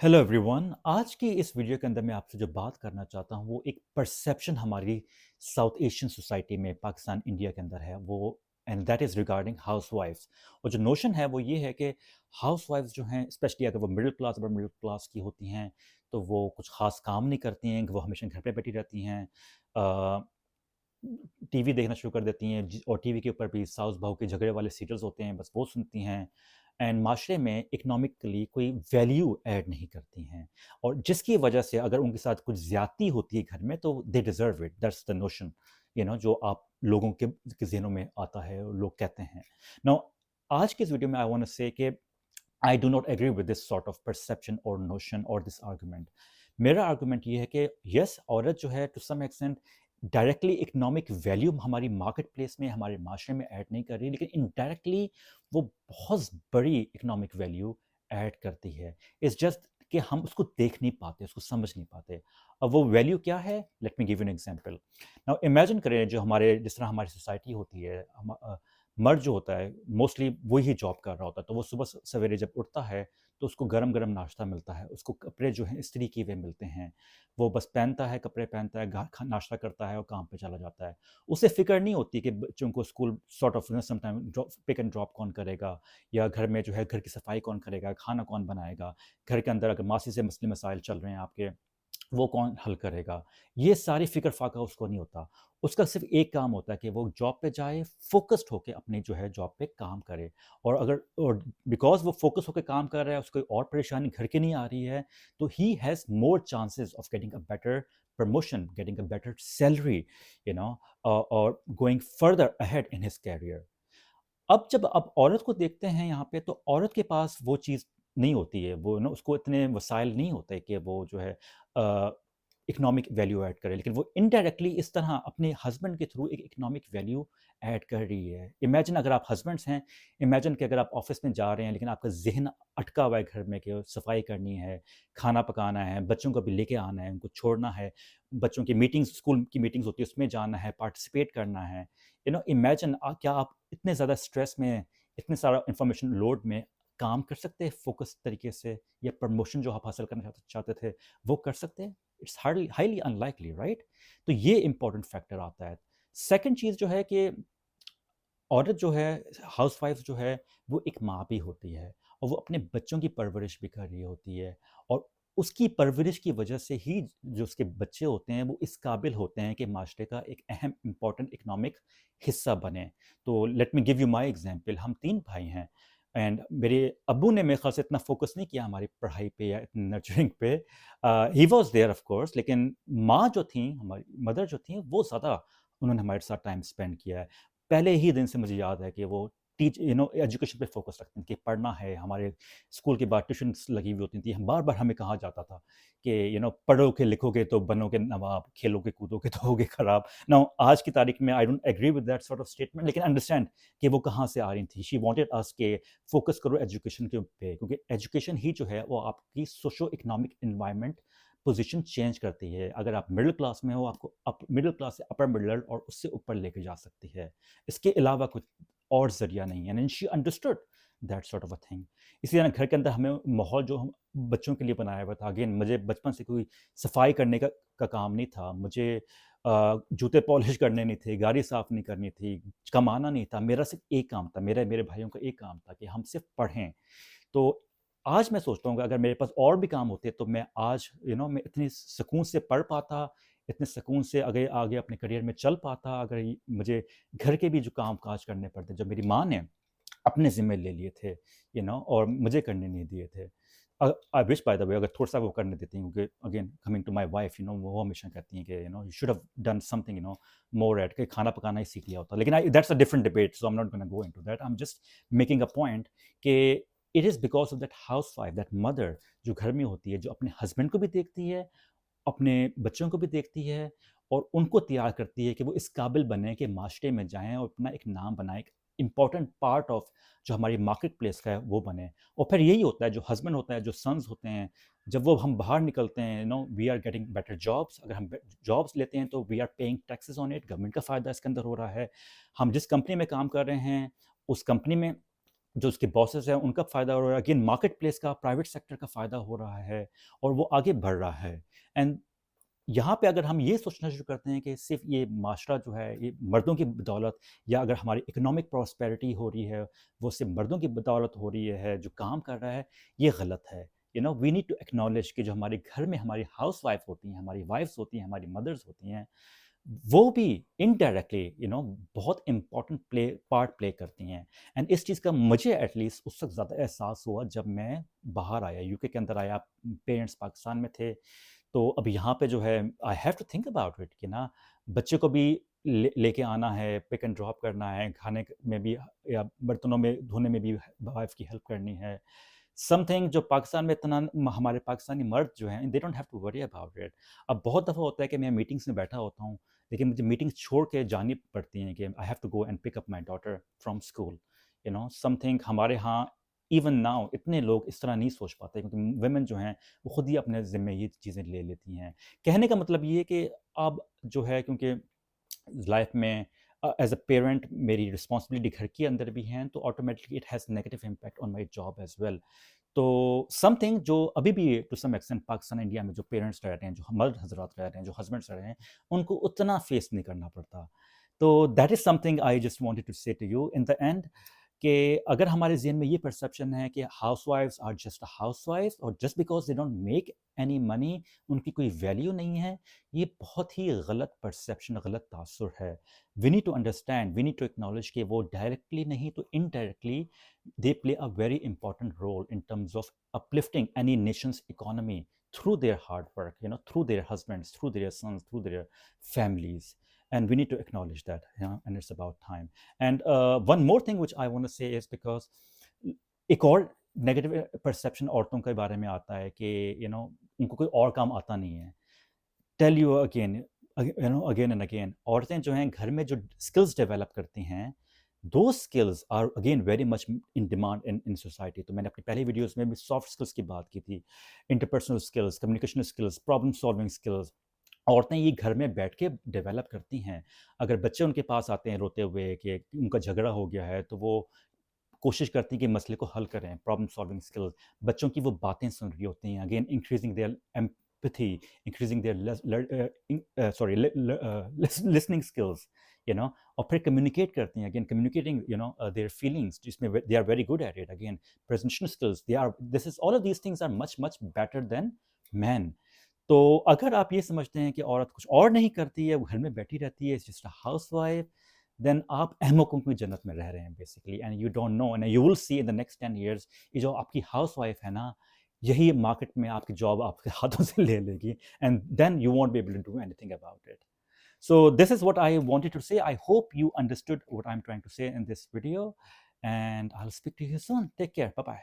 Hello everyone. आज की इस वीडियो के अंदर मैं आपसे जो बात करना चाहता हूँ वो एक परसेप्शन हमारी साउथ एशियन सोसाइटी में पाकिस्तान इंडिया के अंदर है वो, and that is regarding house wifes. और जो नोशन है वो ये है कि हाउस वाइफ्स जो हैं, स्पेशली अगर वो मिडिल क्लास की होती हैं तो वो कुछ ख़ास काम नहीं करती हैं, वो हमेशा घर पे बैठी रहती हैं, टीवी देखना शुरू कर देती हैं और टीवी के ऊपर भी सास बहू के झगड़े वाले सीरियल्स होते हैं, बस वो सुनती हैं। एंड माशरे में इकोनॉमिकली कोई वैल्यू ऐड नहीं करती हैं, और जिसकी वजह से अगर उनके साथ कुछ ज़्यादती होती है घर में तो they deserve it. That's the notion, जो आप लोगों के ज़हनों में आता है और लोग कहते हैं। नाउ आज के इस वीडियो में आई वांट टू से कि I do not agree with this sort of perception और नोशन और दिस आर्गुमेंट। मेरा आर्गुमेंट ये है कि यस, औरत जो है to some extent directly economic value हमारी मार्केट प्लेस में, हमारे माशरे में ऐड नहीं कर रही, लेकिन इनडायरेक्टली वो बहुत बड़ी इकोनॉमिक वैल्यू ऐड करती है। इट्स जस्ट कि हम उसको देख नहीं पाते, उसको समझ नहीं पाते। अब वो वैल्यू क्या है, let me give you an example. Now imagine करें, जो हमारे जिस तरह हमारी सोसाइटी होती है, मर्द जो होता है मोस्टली वही जॉब कर रहा होता है, तो वो सुबह सवेरे जब उठता है तो उसको गरम गरम नाश्ता मिलता है, उसको कपड़े जो हैं इस्त्री किए हुए मिलते हैं, वो बस पहनता है, कपड़े पहनता है, नाश्ता करता है और काम पे चला जाता है। उसे फिक्र नहीं होती कि बच्चों को school sort of sometime drop pick and drop कौन करेगा, या घर में जो है घर की सफाई कौन करेगा, खाना कौन बनाएगा, घर के अंदर अगर मासी से मसले मसाइल चल रहे हैं आपके, वो कौन हल करेगा। ये सारी फ़िक्र फ़ाक़ा उसको नहीं होता। उसका सिर्फ़ एक काम होता है कि वो जॉब पे जाए, फ़ोकस्ड होके अपनी जो है जॉब पे काम करे। और बिकॉज़ वो फ़ोकस होके काम कर रहा है, उसको और परेशानी घर की नहीं आ रही है, तो he has more chances of getting a better promotion, getting a better salary, और going further ahead in his career. अब जब आप औरत को देखते हैं यहाँ पे, तो औरत के पास वो चीज़ नहीं होती है, वो उसको इतने वसाइल नहीं होते कि वो जो है इकोनॉमिक वैल्यू ऐड करे, लेकिन वो इनडायरेक्टली इस तरह अपने हस्बैंड के थ्रू एक इकोनॉमिक वैल्यू ऐड कर रही है। इमेजिन अगर आप हस्बैंड्स हैं, इमेजिन कि अगर आप ऑफिस में जा रहे हैं लेकिन आपका ज़हन अटका हुआ है घर में कि सफाई करनी है, खाना पकाना है, बच्चों को भी लेके आना है, उनको छोड़ना है, बच्चों की मीटिंग्स, स्कूल की मीटिंग्स होती है उसमें जाना है, पार्टिसिपेट करना है। इमेजिन क्या आप इतने ज़्यादा स्ट्रेस में, इतने सारा इंफॉर्मेशन लोड में काम कर सकते हैं फोकस तरीके से, या प्रमोशन जो आप हासिल करना चाहते थे वो कर सकते हैं? It's hardly highly unlikely, right? तो ये इंपॉर्टेंट फैक्टर आता है। सेकंड चीज़ जो है कि औरत जो है, हाउसवाइफ जो है, वो एक माँ भी होती है, और वो अपने बच्चों की परवरिश भी कर रही होती है, और उसकी परवरिश की वजह से ही जो उसके बच्चे होते हैं वो इस काबिल होते हैं कि माशरे का एक अहम इम्पॉर्टेंट इकोनॉमिक हिस्सा बने। तो let me give you my example. हम 3 भाई हैं, एंड मेरे अब्बू ने मेरे ख्याल से इतना फोकस नहीं किया हमारी पढ़ाई पे या नर्चरिंग पे। He was there of course, लेकिन माँ जो थी, हमारी मदर जो थी, वो ज़्यादा उन्होंने हमारे साथ टाइम स्पेंड किया है। पहले ही दिन से मुझे याद है कि वो एजुकेशन पे फोकस रखती थी कि पढ़ना है। हमारे स्कूल के बाद ट्यूशन्स लगी हुई होती थी, हम बार बार हमें कहा जाता था कि पढ़ोगे लिखोगे तो बनोगे नवाब, खेलोगे कूदोगे तो होगे खराब। ना आज की तारीख में I don't agree with that sort of statement, लेकिन अंडरस्टैंड कि वो कहाँ से आ रही थी। शी वांटेड अस के फोकस करो एजुकेशन के पे, क्योंकि एजुकेशन ही जो है वो आपकी socio economic environment position change करती है। अगर आप मिडिल क्लास में हो, आपको मिडिल क्लास से अपर मिडल और उससे ऊपर लेके जा सकती है। इसके अलावा कुछ और ज़रिया नहीं है, and she understood that sort of a thing. इसी तरह घर के अंदर हमें माहौल जो हम बच्चों के लिए बनाया हुआ था, अगेन मुझे बचपन से कोई सफाई करने का काम नहीं था, मुझे जूते पॉलिश करने नहीं थे, गाड़ी साफ़ नहीं करनी थी, कमाना नहीं था। मेरा सिर्फ़ एक काम था, मेरे मेरे भाइयों का एक काम था कि हम सिर्फ़ पढ़ें। तो आज मैं सोचता हूँ कि अगर मेरे पास और भी काम होते तो मैं आज मैं इतनी सुकून से पढ़ पाता, इतने सुकून से आगे आगे अपने करियर में चल पाता, अगर मुझे घर के भी जो काम काज करने पड़ते जो मेरी माँ ने अपने ज़िम्मे ले लिए थे, और मुझे करने नहीं दिए थे। I wish by the way अगर थोड़ा-सा वो करने देती हैं, क्योंकि again coming to my wife, वो हमेशा कहती हैं कि you should have done something, more at के खाना पकाना ही सीख लिया होता। लेकिन I that's a different debate, so I am not gonna go into that. I am just making a point कि it is because of that housewife, that mother जो घर में होती है, जो अपने हस्बैंड को भी देखती है, अपने बच्चों को भी देखती है, और उनको तैयार करती है कि वो इस काबिल बने कि माशरे में जाएँ और अपना एक नाम बनाएँ, एक इम्पॉर्टेंट पार्ट ऑफ जो हमारी मार्केट प्लेस का है वो बने। और फिर यही होता है, जो हस्बैंड होता है, जो सन्स होते हैं, जब वो हम बाहर निकलते हैं, we are getting better jobs. अगर हम जॉब्स लेते हैं तो we are paying taxes on it, government का फ़ायदा इसके अंदर हो रहा है। हम जिस कंपनी में काम कर रहे हैं, उस कंपनी में جو اس کے باسز ہیں ان کا فائدہ ہو رہا ہے، اگین مارکیٹ پلیس کا، پرائیویٹ سیکٹر کا فائدہ ہو رہا ہے، اور وہ آگے بڑھ رہا ہے. اینڈ یہاں پہ اگر ہم یہ سوچنا شروع کرتے ہیں کہ صرف یہ معاشرہ جو ہے یہ مردوں کی بدولت، یا اگر ہماری اکنامک پراسپیرٹی ہو رہی ہے وہ صرف مردوں کی بدولت ہو رہی ہے جو کام کر رہا ہے، یہ غلط ہے. وی نیڈ ٹو ایکنالج کہ جو ہمارے گھر میں ہماری ہاؤس وائف ہوتی ہیں، ہماری وائفس ہوتی ہیں، ہماری مدرس ہوتی ہیں، وہ بھی انڈائریکٹلی بہت امپورٹنٹ پارٹ پلے کرتی ہیں. اینڈ اس چیز کا مجھے ایٹ لیسٹ اس وقت زیادہ احساس ہوا جب میں باہر آیا، یو کے اندر آیا. پیرنٹس پاکستان میں تھے، تو اب یہاں پہ جو ہے I have to think about it کہ نا بچے کو بھی لے کے آنا ہے، پک اینڈ ڈراپ کرنا ہے، کھانے میں بھی یا برتنوں میں دھونے میں بھی وائف کی ہیلپ کرنی ہے. سم تھنگ جو پاکستان میں اتنا ہمارے پاکستانی مرد جو ہیں they don't have to worry about it. اب بہت دفعہ ہوتا ہے کہ میں میٹنگس میں بیٹھا ہوتا ہوں، لیکن مجھے میٹنگس چھوڑ کے جانی پڑتی ہیں کہ I have to go and pick up my daughter from school. Something ہمارے ہاں ایون ناؤ اتنے لوگ اس طرح نہیں سوچ پاتے، کیونکہ ویمن جو ہیں وہ خود ہی اپنے ذمے یہ چیزیں لے لیتی ہیں. کہنے کا مطلب یہ ہے کہ اب جو ہے کیونکہ لائف میں ایز اے پیرنٹ میری رسپانسبلٹی گھر کے اندر بھی ہیں، تو automatically it has negative impact on my job as well. تو سم تھنگ جو ابھی بھی to some extent Pakistan India میں جو پیرنٹس رہ رہے ہیں، جو مرد حضرات رہ رہے ہیں، جو ہسبینڈس رہ رہے ہیں، ان کو اتنا فیس نہیں کرنا پڑتا. تو that is something I just wanted to say to you in the end کہ اگر ہمارے ذہن میں یہ پرسیپشن ہے کہ ہاؤس وائفس آر جسٹ ہاؤس وائف، اور just because they don't make any money ان کی کوئی ویلیو نہیں ہے، یہ بہت ہی غلط پرسیپشن، غلط تاثر ہے. We need to understand, we need to acknowledge کہ وہ ڈائریکٹلی نہیں تو indirectly they play a very important role in terms of uplifting any nation's economy through their hard work, through their husbands, through their sons, through their families. And we need to acknowledge that, and it's about time. And one more thing which I want to say is because ایک اور negative perception عورتوں کے بارے میں آتا ہے کہ ان کو کوئی اور کام آتا نہیں ہے. Tell you again again and again, عورتیں جو ہیں گھر میں جو اسکلز ڈیولپ کرتی ہیں، those skills are again very much in demand in society. تو میں نے اپنی پہلی ویڈیوز میں بھی سافٹ اسکلس کی بات کی تھی، interpersonal skills, communication skills, problem solving skills. عورتیں یہ گھر میں بیٹھ کے ڈیولپ کرتی ہیں. اگر بچے ان کے پاس آتے ہیں روتے ہوئے کہ ان کا جھگڑا ہو گیا ہے، تو وہ کوشش کرتی ہیں کہ مسئلے کو حل کریں. پرابلم سالونگ اسکلز، بچوں کی وہ باتیں سن رہی ہوتی ہیں، again increasing their empathy, increasing their listening skills, اور پھر کمیونیکیٹ کرتی ہیں، اگین کمیونیکیٹنگ their feelings، جس میں they are very good at it. Again presentation skills, all of these things are much much better than men. تو اگر آپ یہ سمجھتے ہیں کہ عورت کچھ اور نہیں کرتی ہے، وہ گھر میں بیٹھی رہتی ہے، جسٹ ہاؤس وائف، دین آپ احمقوں کی جنت میں رہ رہے ہیں basically. And you don't know, and you will see in the next 10 years یہ جو آپ کی ہاؤس وائف ہے نا، یہی مارکیٹ میں آپ کی جاب آپ کے ہاتھوں سے لے لے گی، and then you won't be able to do anything about it. So this is what I wanted to say. I hope you understood what I'm trying to say in this video, and I'll speak to you soon. Take care. Bye-bye.